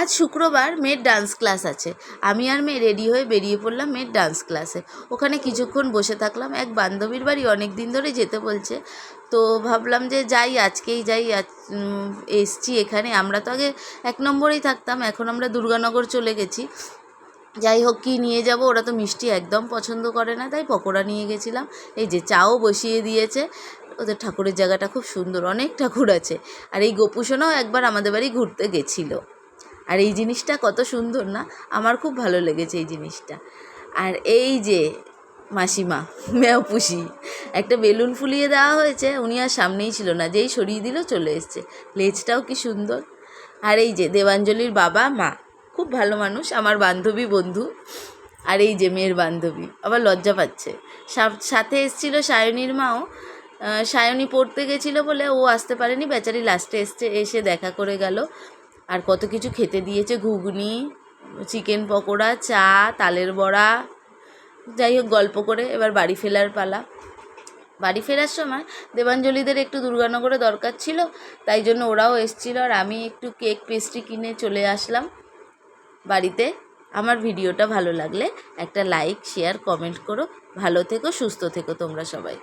আজ শুক্রবার মেয়ের ডান্স ক্লাস আছে। আমি আর মেয়ে রেডি হয়ে বেরিয়ে পড়লাম মেয়ের ডান্স ক্লাসে। ওখানে কিছুক্ষণ বসে থাকলাম। এক বান্ধবীর বাড়ি অনেক দিন ধরে যেতে বলছে, তো ভাবলাম যে যাই, আজকেই যাই। এসছি এখানে। আমরা তো আগে 1 নম্বরেই থাকতাম, এখন আমরা দুর্গানগর চলে গেছি। যাই হোক, কী নিয়ে যাব, ওরা তো মিষ্টি একদম পছন্দ করে না, তাই পকোড়া নিয়ে গেছিলাম। এই যে চাও বসিয়ে দিয়েছে। ওদের ঠাকুরের জায়গাটা খুব সুন্দর, অনেক ঠাকুর আছে। আর এই গোপুসোনাও একবার আমাদের বাড়ি ঘুরতে গেছিলো। আর এই জিনিসটা কত সুন্দর না, আমার খুব ভালো লেগেছে এই জিনিসটা। আর এই যে মাসিমা মেয়পুষি, একটা বেলুন ফুলিয়ে দেওয়া হয়েছে, উনি আর সামনেই ছিল না, যেই সরিয়ে দিল চলে এসছে। লেজটাও কি সুন্দর। আর এই যে দেবাঞ্জলির বাবা মা, খুব ভালো মানুষ, আমার বান্ধবী বন্ধু। আর এই যে মেয়ের বান্ধবী, আবার লজ্জা পাচ্ছে। সাথে এসেছিল সায়নীর মাও। সায়নী পড়তে গেছিলো বলে ও আসতে পারেনি, বেচারি লাস্টে এসে দেখা করে গেল। আর কত কিছু খেতে দিয়েছে, ঘুগনি, চিকেন পকোড়া, চা, তালের বড়া। যাই হোক, গল্প করে এবার বাড়ি ফেরার পালা। বাড়ি ফেরার সময় দেবাঞ্জলিদের একটু দুর্গানগরে দরকার ছিল, তাই জন্য ওরাও এসেছিলো। আর আমি একটু কেক পেস্ট্রি কিনে চলে আসলাম বাড়িতে। আমার ভিডিওটা ভালো লাগলে একটা লাইক, শেয়ার, কমেন্ট করো। ভালো থেকো, সুস্থ থেকো তোমরা সবাই।